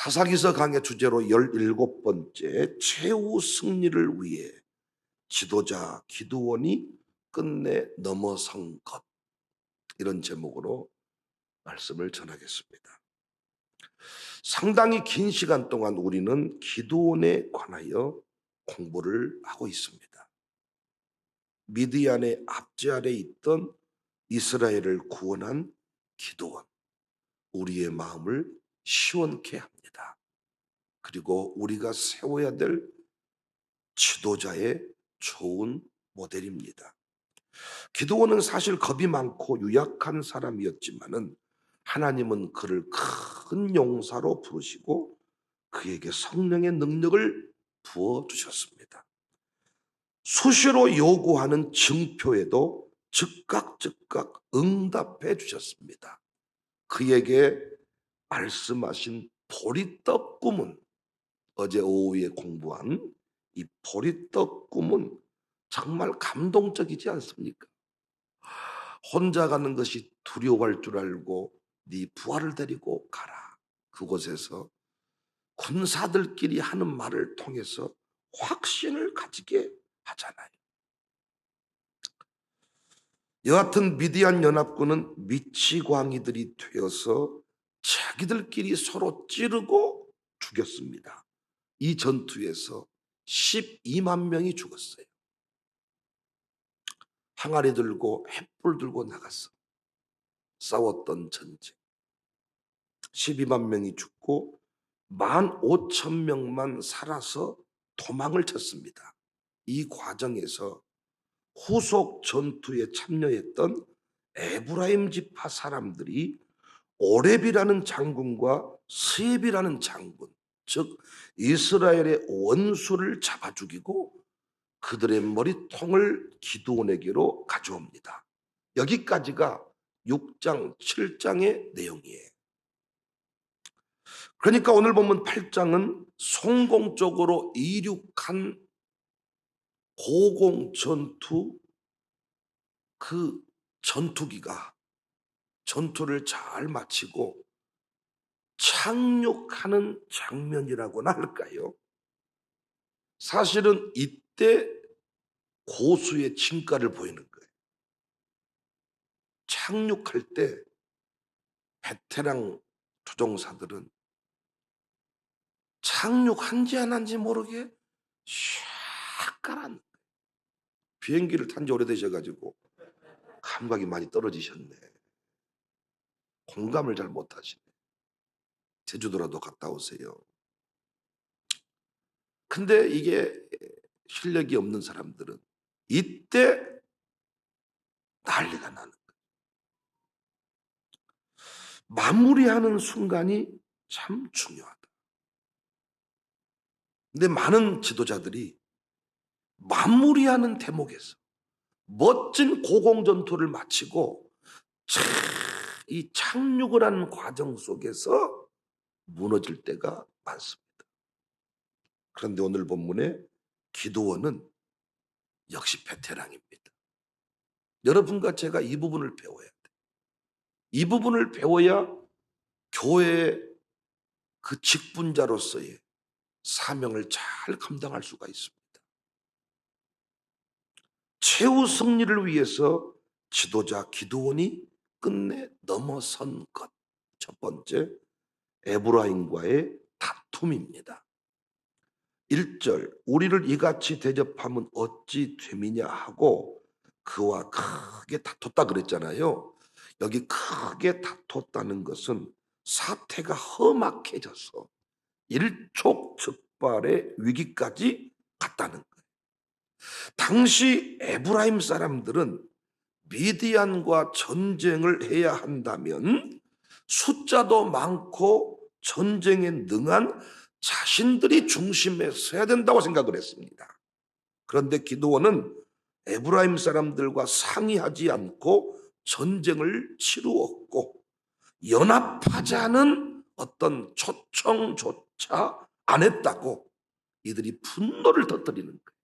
사사기서 강의 주제로 17번째 최후 승리를 위해 지도자 기드온이 끝내 넘어선 것, 이런 제목으로 말씀을 전하겠습니다. 상당히 긴 시간 동안 우리는 기드온에 관하여 공부를 하고 있습니다. 미디안의 압제 아래 있던 이스라엘을 구원한 기드온, 우리의 마음을 시원케 합니다. 그리고 우리가 세워야 될 지도자의 좋은 모델입니다. 기드온은 사실 겁이 많고 유약한 사람이었지만은 하나님은 그를 큰 용사로 부르시고 그에게 성령의 능력을 부어주셨습니다. 수시로 요구하는 증표에도 즉각 응답해 주셨습니다. 그에게 말씀하신 보리떡 꿈은, 어제 오후에 공부한 이 보리떡 꿈은 정말 감동적이지 않습니까? 혼자 가는 것이 두려워할 줄 알고 네 부하를 데리고 가라. 그곳에서 군사들끼리 하는 말을 통해서 확신을 가지게 하잖아요. 여하튼 미디안 연합군은 미치광이들이 되어서 자기들끼리 서로 찌르고 죽였습니다. 이 전투에서 12만 명이 죽었어요. 항아리 들고 횃불 들고 나갔어. 싸웠던 전쟁. 12만 명이 죽고 15,000명만 살아서 도망을 쳤습니다. 이 과정에서 후속 전투에 참여했던 에브라임 지파 사람들이 오렙이라는 장군과 스엡이라는 장군, 즉 이스라엘의 원수를 잡아 죽이고 그들의 머리통을 기드온에게로 가져옵니다. 여기까지가 6장, 7장의 내용이에요. 그러니까 오늘 보면 8장은 성공적으로 이륙한 고공전투, 그 전투기가 전투를 잘 마치고 착륙하는 장면이라고나 할까요? 사실은 이때 고수의 진가를 보이는 거예요. 착륙할 때 베테랑 조종사들은 착륙한지 안 한지 모르게 샥 가라앉는 거예요. 비행기를 탄 지 오래되셔가지고 감각이 많이 떨어지셨네. 공감을 잘 못하시네. 제주도라도 갔다 오세요. 근데 이게 실력이 없는 사람들은 이때 난리가 나는 거예요. 마무리하는 순간이 참 중요하다. 근데 많은 지도자들이 마무리하는 대목에서 멋진 고공전투를 마치고 이 착륙을 하는 과정 속에서 무너질 때가 많습니다. 그런데 오늘 본문에 기드온은 역시 베테랑입니다. 여러분과 제가 이 부분을 배워야 돼요. 이 부분을 배워야 교회의 그 직분자로서의 사명을 잘 감당할 수가 있습니다. 최후 승리를 위해서 지도자 기드온이 끝내 넘어선 것. 첫 번째, 에브라임과의 다툼입니다. 1절, 우리를 이같이 대접하면 어찌 됨이냐 하고 그와 크게 다퉜다 그랬잖아요. 여기 크게 다퉜다는 것은 사태가 험악해져서 일촉즉발의 위기까지 갔다는 거예요. 당시 에브라임 사람들은 미디안과 전쟁을 해야 한다면 숫자도 많고 전쟁에 능한 자신들이 중심에 서야 된다고 생각을 했습니다. 그런데 기드온은 에브라임 사람들과 상의하지 않고 전쟁을 치루었고 연합하자는 어떤 초청조차 안 했다고 이들이 분노를 터뜨리는 거예요.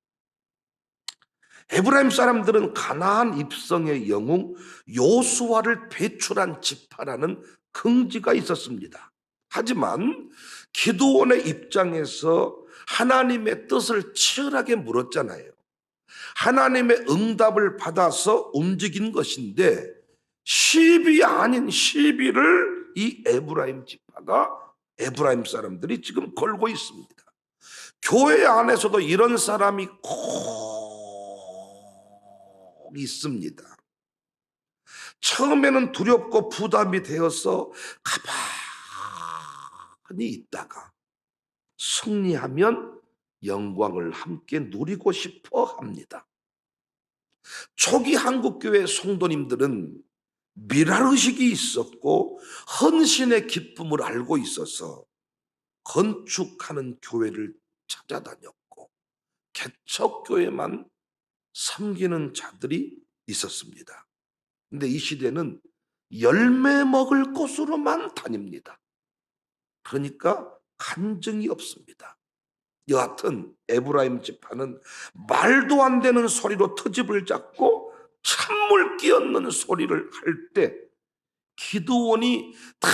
에브라임 사람들은 가나안 입성의 영웅 요수아를 배출한 지파라는 긍지가 있었습니다. 하지만 기드온의 입장에서 하나님의 뜻을 치열하게 물었잖아요. 하나님의 응답을 받아서 움직인 것인데 시비 아닌 시비를 이 에브라임 지파가, 에브라임 사람들이 지금 걸고 있습니다. 교회 안에서도 이런 사람이 꼭 있습니다. 처음에는 두렵고 부담이 되어서 가만히 있다가 승리하면 영광을 함께 누리고 싶어 합니다. 초기 한국교회 성도님들은 미랄의식이 있었고 헌신의 기쁨을 알고 있어서 건축하는 교회를 찾아다녔고 개척교회만 섬기는 자들이 있었습니다. 근데 이 시대는 열매 먹을 곳으로만 다닙니다. 그러니까 간증이 없습니다. 여하튼 에브라임 지파는 말도 안 되는 소리로 트집을 잡고 찬물 끼얹는 소리를 할 때 기드온이 다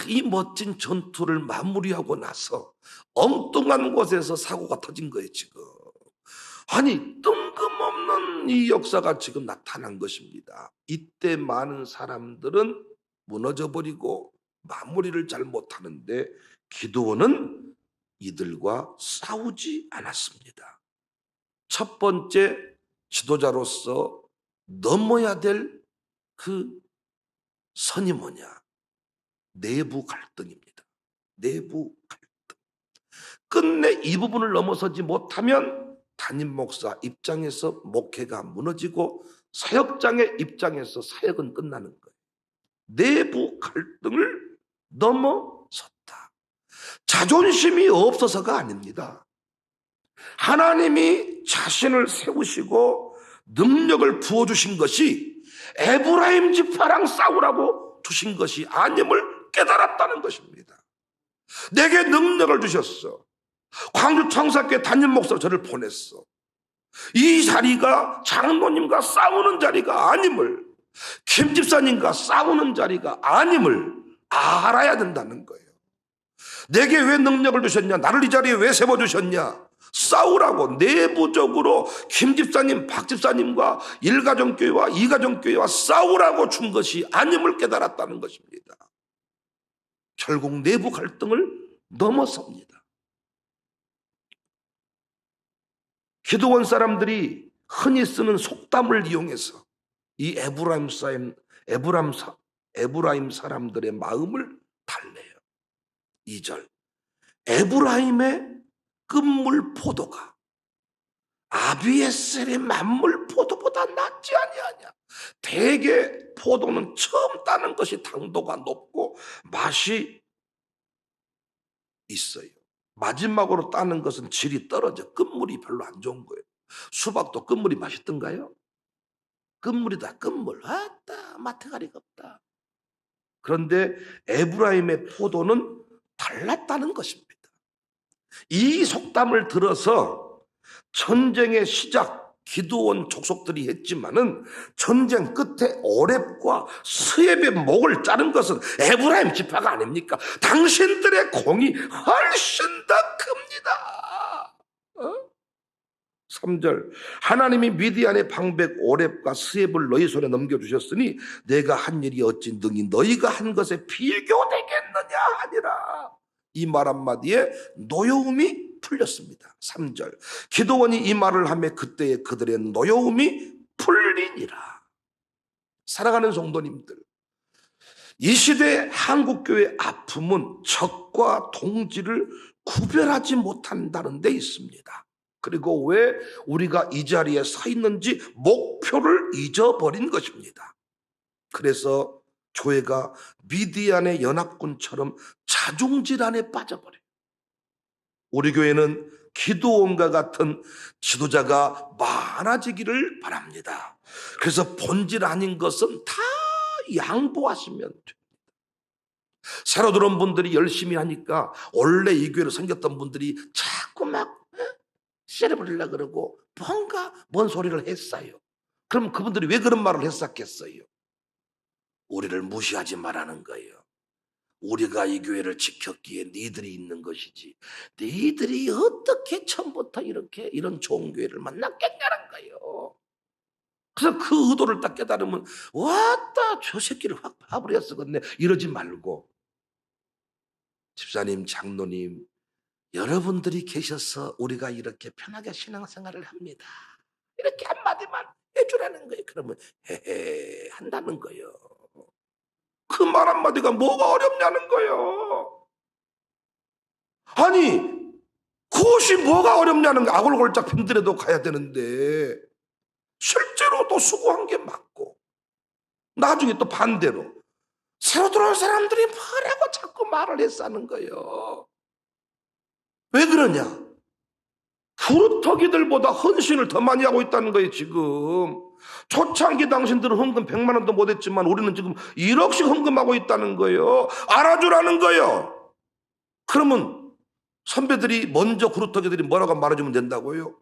이 멋진 전투를 마무리하고 나서 엉뚱한 곳에서 사고가 터진 거예요. 지금 아니 뜬금없는 이 역사가 지금 나타난 것입니다. 이때 많은 사람들은 무너져버리고 마무리를 잘 못하는데 기드온은 이들과 싸우지 않았습니다. 첫 번째 지도자로서 넘어야 될 그 선이 뭐냐? 내부 갈등입니다. 내부 갈등. 끝내 이 부분을 넘어서지 못하면 담임 목사 입장에서 목회가 무너지고 사역장의 입장에서 사역은 끝나는 거예요. 내부 갈등을 넘어섰다. 자존심이 없어서가 아닙니다. 하나님이 자신을 세우시고 능력을 부어주신 것이 에브라임 지파랑 싸우라고 주신 것이 아님을 깨달았다는 것입니다. 내게 능력을 주셨어. 광주 청사교회 담임 목사로 저를 보냈어. 이 자리가 장로님과 싸우는 자리가 아님을, 김 집사님과 싸우는 자리가 아님을 알아야 된다는 거예요. 내게 왜 능력을 주셨냐? 나를 이 자리에 왜 세워주셨냐? 싸우라고. 내부적으로 김 집사님, 박 집사님과 1가정교회와 2가정교회와 싸우라고 준 것이 아님을 깨달았다는 것입니다. 결국 내부 갈등을 넘어섭니다. 기드온 사람들이 흔히 쓰는 속담을 이용해서 이 에브라임 사람들의 마음을 달래요. 2절. 에브라임의 끝물 포도가 아비에셀의 만물 포도보다 낫지 아니하냐. 대개 포도는 처음 따는 것이 당도가 높고 맛이 있어요. 마지막으로 따는 것은 질이 떨어져. 끝물이 별로 안 좋은 거예요. 수박도 끝물이 맛있던가요? 끝물이다. 끝물. 아따 마태가리가 없다. 그런데 에브라임의 포도는 달랐다는 것입니다. 이 속담을 들어서 전쟁의 시작 기드온 족속들이 했지만은 전쟁 끝에 오렙과 스앱의 목을 자른 것은 에브라임 지파가 아닙니까? 당신들의 공이 훨씬 더 큽니다. 3절. 하나님이 미디안의 방백 오렙과 스앱을 너희 손에 넘겨주셨으니 내가 한 일이 어찌 능히 너희가 한 것에 비교되겠느냐 하니라. 이 말 한마디에 노여움이 풀렸습니다. 3절. 기드온이 이 말을 하며 그때에 그들의 노여움이 풀리니라. 사랑하는 성도님들, 이 시대 한국교회의 아픔은 적과 동지를 구별하지 못한다는 데 있습니다. 그리고 왜 우리가 이 자리에 서 있는지 목표를 잊어버린 것입니다. 그래서 교회가 미디안의 연합군처럼 자중질환에 빠져버려요. 우리 교회는 기드온과 같은 지도자가 많아지기를 바랍니다. 그래서 본질 아닌 것은 다 양보하시면 됩니다. 새로 들어온 분들이 열심히 하니까 원래 이 교회로 생겼던 분들이 자꾸 막 세레버리려고 그러고 뭔가 뭔 소리를 했어요. 그럼 그분들이 왜 그런 말을 했었겠어요? 우리를 무시하지 말라는 거예요. 우리가 이 교회를 지켰기에 니들이 있는 것이지, 니들이 어떻게 처음부터 이렇게 이런 좋은 교회를 만났겠냐는 거예요. 그래서 그 의도를 딱 깨달으면 왔다 저 새끼를 확 파버렸었겠네 이러지 말고, 집사님, 장로님, 여러분들이 계셔서 우리가 이렇게 편하게 신앙생활을 합니다, 이렇게 한마디만 해주라는 거예요. 그러면 헤헤 한다는 거예요. 그 말 한마디가 뭐가 어렵냐는 거예요. 아니 그것이 뭐가 어렵냐는 거. 아골골짝 핀들에도 가야 되는데 실제로 또 수고한 게 맞고, 나중에 또 반대로 새로 들어온 사람들이 뭐라고 자꾸 말을 했다는 거예요. 왜 그러냐? 구루터기들보다 헌신을 더 많이 하고 있다는 거예요. 지금 초창기 당신들은 헌금 100만 원도 못했지만 우리는 지금 1억씩 헌금하고 있다는 거예요. 알아주라는 거예요. 그러면 선배들이 먼저 구루터기들이 뭐라고 말해주면 된다고요?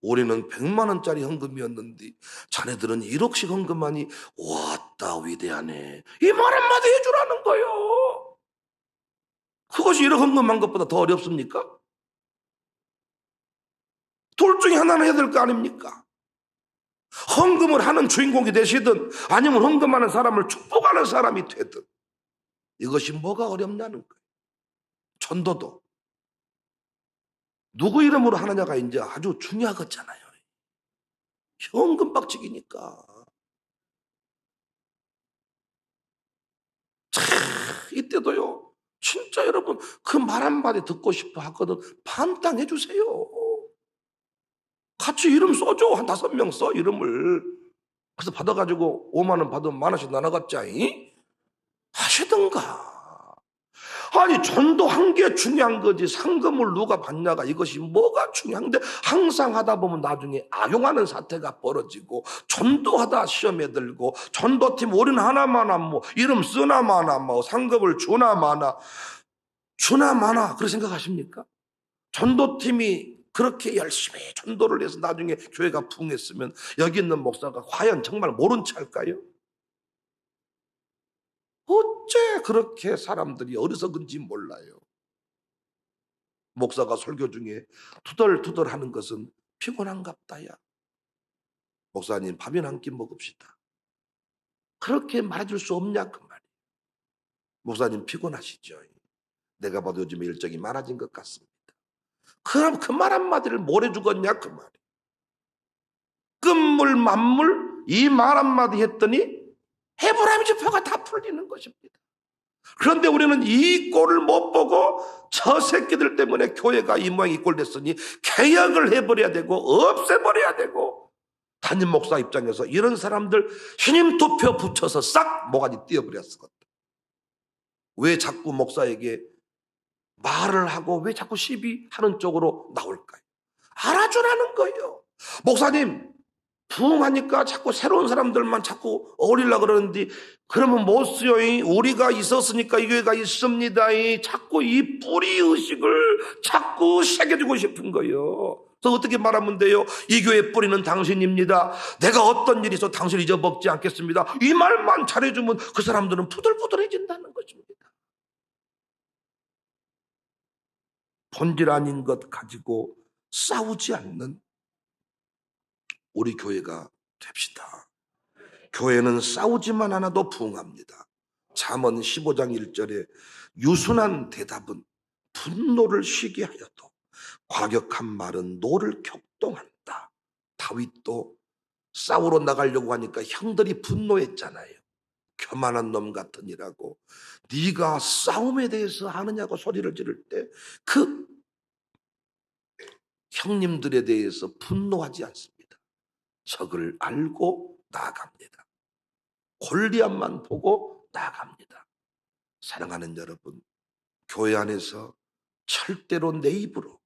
우리는 100만 원짜리 헌금이었는데 자네들은 1억씩 헌금하니 왔다 위대하네, 이 말 한마디 해주라는 거예요. 그것이 1억 헌금한 것보다 더 어렵습니까? 둘 중에 하나는 해야 될 거 아닙니까? 헌금을 하는 주인공이 되시든 아니면 헌금하는 사람을 축복하는 사람이 되든 이것이 뭐가 어렵냐는 거예요. 전도도 누구 이름으로 하느냐가 이제 아주 중요하겠잖아요. 현금 박치기니까. 이때도요, 진짜 여러분 그 말 한마디 듣고 싶어 하거든 반땅 해주세요. 같이 이름 써줘. 한 5명 써 이름을. 그래서 받아가지고 5만 원 받으면 1만 원씩 나눠갔자 하시던가. 아니 전도한 게 중요한 거지 상금을 누가 받냐가 이것이 뭐가 중요한데, 항상 하다 보면 나중에 악용하는 사태가 벌어지고, 전도하다 시험에 들고, 전도팀 우리는 하나마나 뭐 이름 쓰나 마나 뭐 상금을 주나 마나 그렇게 생각하십니까? 전도팀이 그렇게 열심히 전도를 해서 나중에 교회가 부흥했으면 여기 있는 목사가 과연 정말 모른 체 할까요? 어째 그렇게 사람들이 어리석은지 몰라요. 목사가 설교 중에 투덜투덜 하는 것은 피곤한갑다야. 목사님 밥이나 한 끼 먹읍시다. 그렇게 말해줄 수 없냐 그 말이에요. 목사님 피곤하시죠? 내가 봐도 요즘에 일정이 많아진 것 같습니다. 그럼 그 말 한마디를 뭘 해주겠냐 그 말이에요. 끝물 만물 이 말 한마디 했더니 에브라임 지파가 다 풀리는 것입니다. 그런데 우리는 이 꼴을 못 보고 저 새끼들 때문에 교회가 이 모양 이 꼴 됐으니 개혁을 해버려야 되고 없애버려야 되고, 담임 목사 입장에서 이런 사람들 신임 투표 붙여서 싹 모가지 띄어버렸었거든. 왜 자꾸 목사에게 말을 하고 왜 자꾸 시비하는 쪽으로 나올까요? 알아주라는 거예요. 목사님 부흥하니까 자꾸 새로운 사람들만 자꾸 어울리려고 그러는데 그러면 못 쓰요. 우리가 있었으니까 이 교회가 있습니다. 자꾸 이 뿌리의식을 자꾸 새겨주고 싶은 거예요. 그래서 어떻게 말하면 돼요? 이 교회 뿌리는 당신입니다. 내가 어떤 일이 있어 당신 잊어먹지 않겠습니다. 이 말만 잘해주면 그 사람들은 푸들푸들해진다는 것입니다. 본질 아닌 것 가지고 싸우지 않는 우리 교회가 됩시다. 교회는 싸우지만 않아도 부흥합니다. 잠언 15장 1절에 유순한 대답은 분노를 쉬게 하여도 과격한 말은 노를 격동한다. 다윗도 싸우러 나가려고 하니까 형들이 분노했잖아요. 교만한 놈 같으니라고. 네가 싸움에 대해서 아느냐고 소리를 지를 때 그 형님들에 대해서 분노하지 않습니다. 적을 알고 나아갑니다. 골리앗만 보고 나아갑니다. 사랑하는 여러분, 교회 안에서 절대로 내 입으로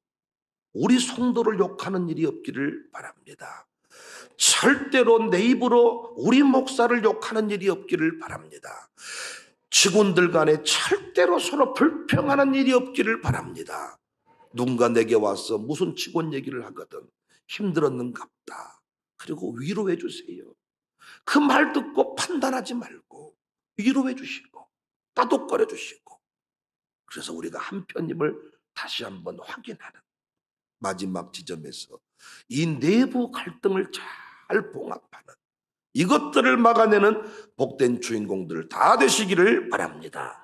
우리 성도를 욕하는 일이 없기를 바랍니다. 절대로 내 입으로 우리 목사를 욕하는 일이 없기를 바랍니다. 직원들 간에 절대로 서로 불평하는 일이 없기를 바랍니다. 누군가 내게 와서 무슨 직원 얘기를 하거든 힘들었는갑다. 그리고 위로해 주세요. 그 말 듣고 판단하지 말고 위로해 주시고 따독거려 주시고 그래서 우리가 한편임을 다시 한번 확인하는 마지막 지점에서 이 내부 갈등을 잘 봉합하는, 이것들을 막아내는 복된 주인공들 다 되시기를 바랍니다.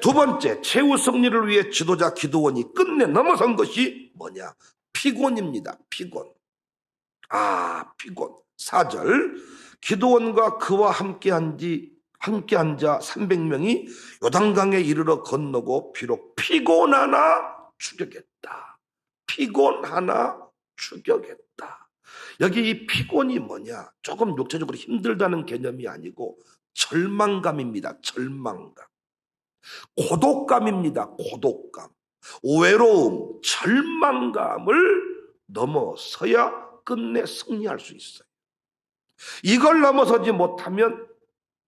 두 번째, 최후 승리를 위해 지도자 기드온이 끝내 넘어선 것이 뭐냐? 피곤입니다. 피곤. 피곤. 4절, 기드온과 그와 함께한 자 300명이 요단강에 이르러 건너고 비록 피곤하나 추격했다. 피곤하나 추격했다. 여기 이 피곤이 뭐냐? 조금 육체적으로 힘들다는 개념이 아니고 절망감입니다. 절망감. 고독감입니다. 고독감. 외로움, 절망감을 넘어서야 끝내 승리할 수 있어요. 이걸 넘어서지 못하면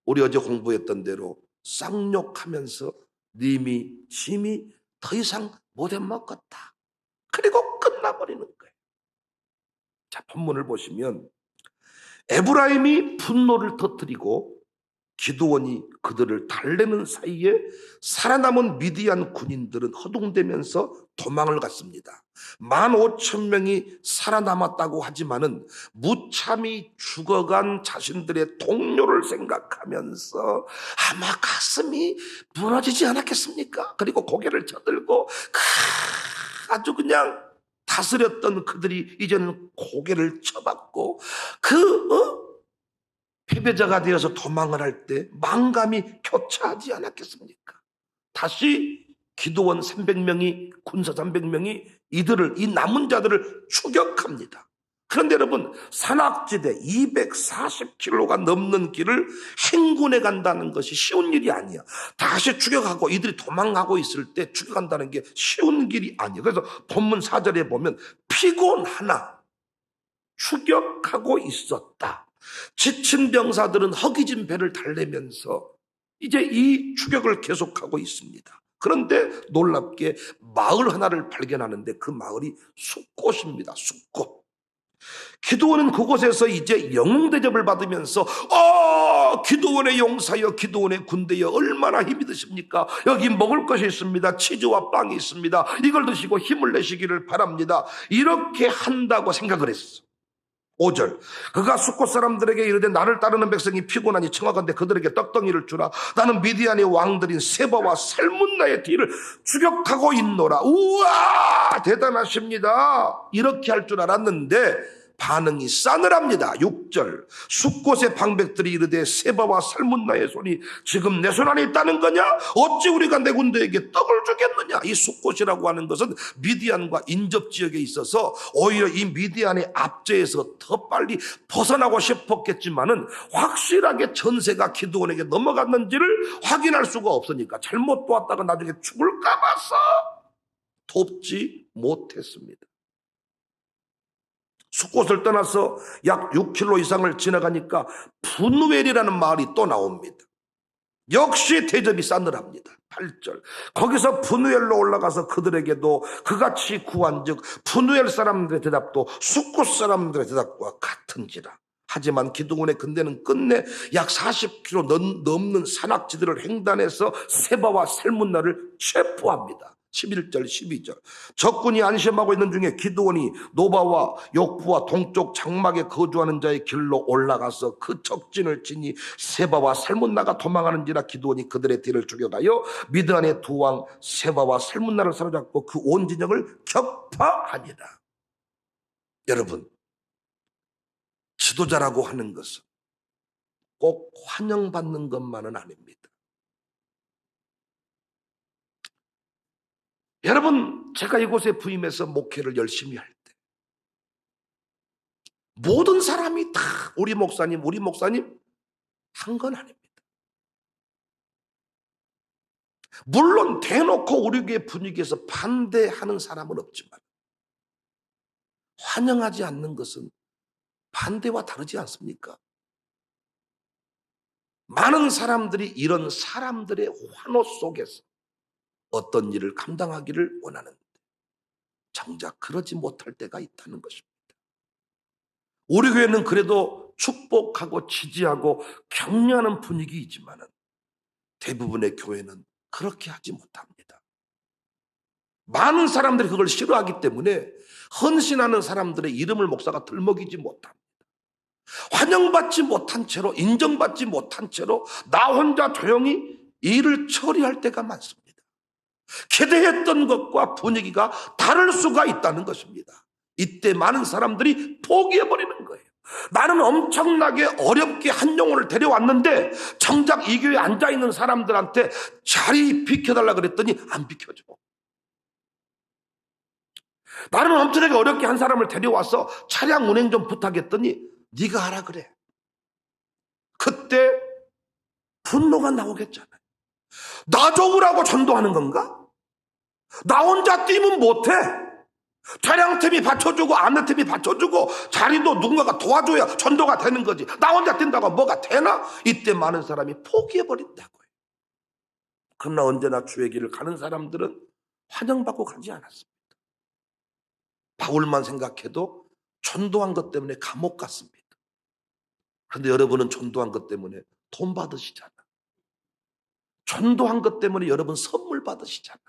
우리 어제 공부했던 대로 쌍욕하면서 님이 짐이 더 이상 못해 먹었다. 그리고 끝나버리는 거예요. 자, 본문을 보시면 에브라임이 분노를 터뜨리고 기드온이 그들을 달래는 사이에 살아남은 미디안 군인들은 허둥대면서 도망을 갔습니다. 15,000명이 살아남았다고 하지만은 무참히 죽어간 자신들의 동료를 생각하면서 아마 가슴이 무너지지 않았겠습니까? 그리고 고개를 쳐들고 아주 그냥 다스렸던 그들이 이제는 고개를 쳐받고 패배자가 되어서 도망을 할 때 망감이 교차하지 않았겠습니까? 다시 기드온 300명이, 군사 300명이 이 남은 자들을 추격합니다. 그런데 여러분, 산악지대 240km가 넘는 길을 행군해 간다는 것이 쉬운 일이 아니야. 다시 추격하고 이들이 도망가고 있을 때 추격한다는 게 쉬운 길이 아니에요. 그래서 본문 4절에 보면 피곤하나 추격하고 있었다. 지친 병사들은 허기진 배를 달래면서 이제 이 추격을 계속하고 있습니다. 그런데 놀랍게 마을 하나를 발견하는데 그 마을이 숫곳입니다. 숫곳. 기드온은 그곳에서 이제 영웅 대접을 받으면서 기드온의 용사여, 기드온의 군대여, 얼마나 힘이 드십니까? 여기 먹을 것이 있습니다. 치즈와 빵이 있습니다. 이걸 드시고 힘을 내시기를 바랍니다. 이렇게 한다고 생각을 했어. 5절, 그가 숫곳 사람들에게 이르되 나를 따르는 백성이 피곤하니 청하건대 그들에게 떡덩이를 주라. 나는 미디안의 왕들인 세바와 살문나의 뒤를 추격하고 있노라. 우와, 대단하십니다. 이렇게 할 줄 알았는데 반응이 싸늘합니다. 6절, 숫곳의 방백들이 이르되 세바와 살문나의 손이 지금 내 손 안에 있다는 거냐? 어찌 우리가 내 군대에게 떡을 주겠느냐? 이 숫곳이라고 하는 것은 미디안과 인접지역에 있어서 오히려 이 미디안의 압제에서 더 빨리 벗어나고 싶었겠지만은 확실하게 전세가 기드온에게 넘어갔는지를 확인할 수가 없으니까 잘못 도왔다가 나중에 죽을까 봐서 돕지 못했습니다. 숫곳을 떠나서 약 6km 이상을 지나가니까 분우엘이라는 마을이 또 나옵니다. 역시 대접이 싸늘합니다. 8절, 거기서 분우엘로 올라가서 그들에게도 그같이 구한즉 분우엘 사람들의 대답도 숫곳 사람들의 대답과 같은지라. 하지만 기드온의 군대는 끝내 약 40km 넘는 산악지들을 횡단해서 세바와 살문나를 체포합니다. 11절 12절, 적군이 안심하고 있는 중에 기드온이 노바와 욕부와 동쪽 장막에 거주하는 자의 길로 올라가서 그 적진을 치니 세바와 살문나가 도망하는지라. 기드온이 그들의 뒤를 추격하여 미드안의 두 왕 세바와 살문나를 사로잡고 그 온 진영을 격파하니라. 여러분, 지도자라고 하는 것은 꼭 환영받는 것만은 아닙니다. 여러분, 제가 이곳에 부임해서 목회를 열심히 할 때 모든 사람이 다 우리 목사님 한 건 아닙니다. 물론 대놓고 우리 교회 분위기에서 반대하는 사람은 없지만 환영하지 않는 것은 반대와 다르지 않습니까? 많은 사람들이 이런 사람들의 환호 속에서 어떤 일을 감당하기를 원하는데 정작 그러지 못할 때가 있다는 것입니다. 우리 교회는 그래도 축복하고 지지하고 격려하는 분위기이지만 대부분의 교회는 그렇게 하지 못합니다. 많은 사람들이 그걸 싫어하기 때문에 헌신하는 사람들의 이름을 목사가 들먹이지 못합니다. 환영받지 못한 채로, 인정받지 못한 채로 나 혼자 조용히 일을 처리할 때가 많습니다. 기대했던 것과 분위기가 다를 수가 있다는 것입니다. 이때 많은 사람들이 포기해버리는 거예요. 나는 엄청나게 어렵게 한 영혼을 데려왔는데 정작 이 교회에 앉아있는 사람들한테 자리 비켜달라 그랬더니 안 비켜줘. 나는 엄청나게 어렵게 한 사람을 데려와서 차량 운행 좀 부탁했더니 네가 하라 그래. 그때 분노가 나오겠잖아요. 나 좋으라고 전도하는 건가? 나 혼자 뛰면 못해. 차량팀이 받쳐주고 안내팀이 받쳐주고 자리도 누군가가 도와줘야 전도가 되는 거지. 나 혼자 뛴다고 뭐가 되나? 이때 많은 사람이 포기해버린다고요. 그러나 언제나 주의 길을 가는 사람들은 환영받고 가지 않았습니다. 바울만 생각해도 전도한 것 때문에 감옥 갔습니다. 그런데 여러분은 전도한 것 때문에 돈 받으시잖아. 전도한 것 때문에 여러분 선물 받으시잖아.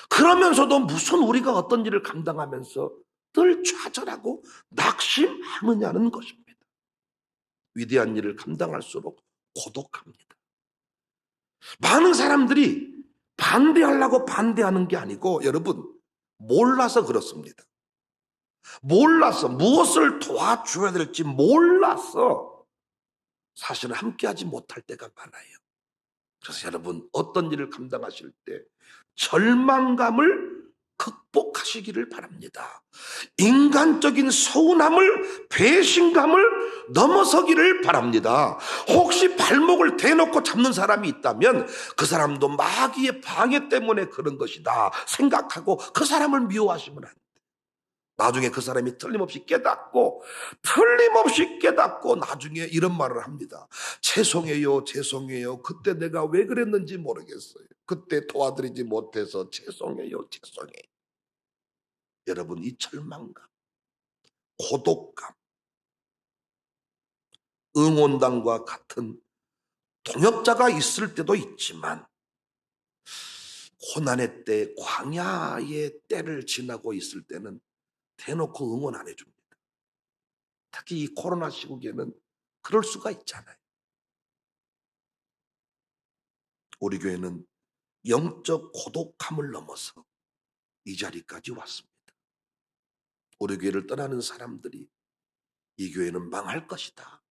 그러면서도 무슨 우리가 어떤 일을 감당하면서 늘 좌절하고 낙심하느냐는 것입니다. 위대한 일을 감당할수록 고독합니다. 많은 사람들이 반대하려고 반대하는 게 아니고 여러분 몰라서 그렇습니다. 몰라서 무엇을 도와줘야 될지 몰라서 사실은 함께하지 못할 때가 많아요. 그래서 여러분 어떤 일을 감당하실 때 절망감을 극복하시기를 바랍니다. 인간적인 서운함을, 배신감을 넘어서기를 바랍니다. 혹시 발목을 대놓고 잡는 사람이 있다면 그 사람도 마귀의 방해 때문에 그런 것이다 생각하고 그 사람을 미워하시면 안 돼요. 나중에 그 사람이 틀림없이 깨닫고 나중에 이런 말을 합니다. 죄송해요. 그때 내가 왜 그랬는지 모르겠어요. 그때 도와드리지 못해서 죄송해요. 여러분 이 절망감, 고독감, 응원단과 같은 동역자가 있을 때도 있지만 고난의 때, 광야의 때를 지나고 있을 때는 대놓고 응원 안 해줍니다. 특히 이 코로나 시국에는 그럴 수가 있잖아요. 우리 교회는 영적 고독함을 넘어서 이 자리까지 왔습니다. 우리 교회를 떠나는 사람들이 이 교회는 망할 것이다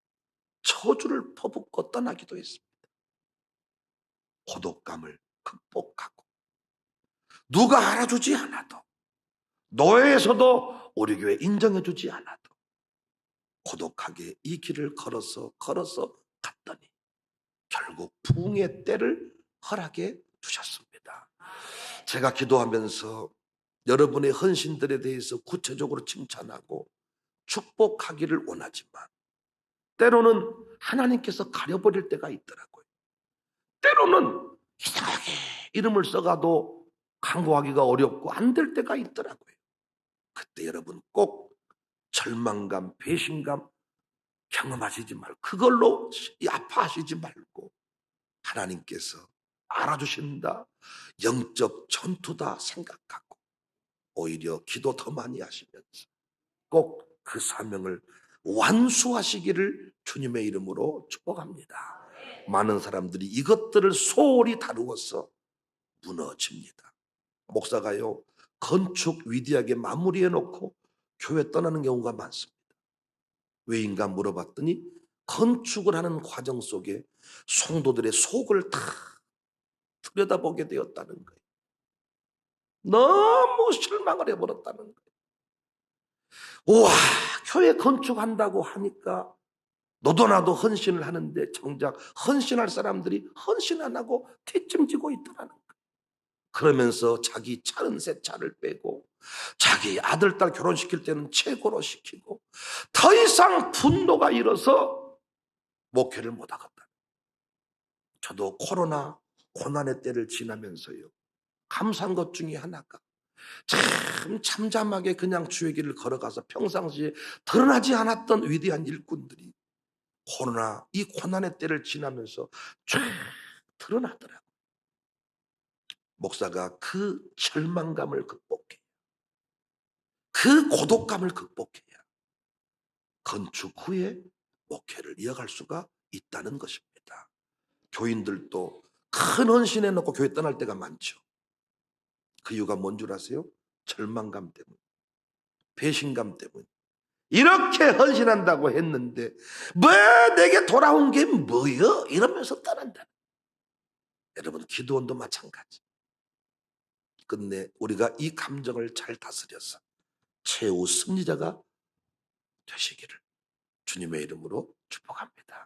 저주를 퍼붓고 떠나기도 했습니다. 고독감을 극복하고 누가 알아주지 않아도 노예에서도 우리 교회 인정해주지 않아도 고독하게 이 길을 걸어서 갔더니 결국 부흥의 때를 허락해 주셨습니다. 제가 기도하면서 여러분의 헌신들에 대해서 구체적으로 칭찬하고 축복하기를 원하지만 때로는 하나님께서 가려버릴 때가 있더라고요. 때로는 이상하게 이름을 써가도 강구하기가 어렵고 안 될 때가 있더라고요. 그때 여러분 꼭 절망감, 배신감 경험하시지 말고 그걸로 아파하시지 말고 하나님께서 알아주신다, 영적 전투다 생각하고 오히려 기도 더 많이 하시면서 꼭 그 사명을 완수하시기를 주님의 이름으로 축복합니다. 많은 사람들이 이것들을 소홀히 다루어서 무너집니다. 목사가요 건축 위대하게 마무리해놓고 교회 떠나는 경우가 많습니다. 왜인가 물어봤더니 건축을 하는 과정 속에 성도들의 속을 다 들여다보게 되었다는 거예요. 너무 실망을 해버렸다는 거예요. 우와, 교회 건축한다고 하니까 너도 나도 헌신을 하는데 정작 헌신할 사람들이 헌신 안 하고 뒷짐지고 있더라는 거예요. 그러면서 자기 차는 새 차를 빼고 자기 아들, 딸 결혼시킬 때는 최고로 시키고 더 이상 분노가 일어서 목회를 못 하겠다. 저도 코로나 고난의 때를 지나면서요 감사한 것 중에 하나가 참 잠잠하게 그냥 주의 길을 걸어가서 평상시에 드러나지 않았던 위대한 일꾼들이 코로나 이 고난의 때를 지나면서 쫙 드러나더라고요. 목사가 그 절망감을 극복해야, 그 고독감을 극복해야 건축 후에 목회를 이어갈 수가 있다는 것입니다. 교인들도 큰 헌신해 놓고 교회 떠날 때가 많죠. 그 이유가 뭔 줄 아세요? 절망감 때문, 배신감 때문. 이렇게 헌신한다고 했는데 뭐 내게 돌아온 게 뭐여? 이러면서 떠난다. 여러분, 기도원도 마찬가지. 끝내 우리가 이 감정을 잘 다스려서 최후 승리자가 되시기를 주님의 이름으로 축복합니다.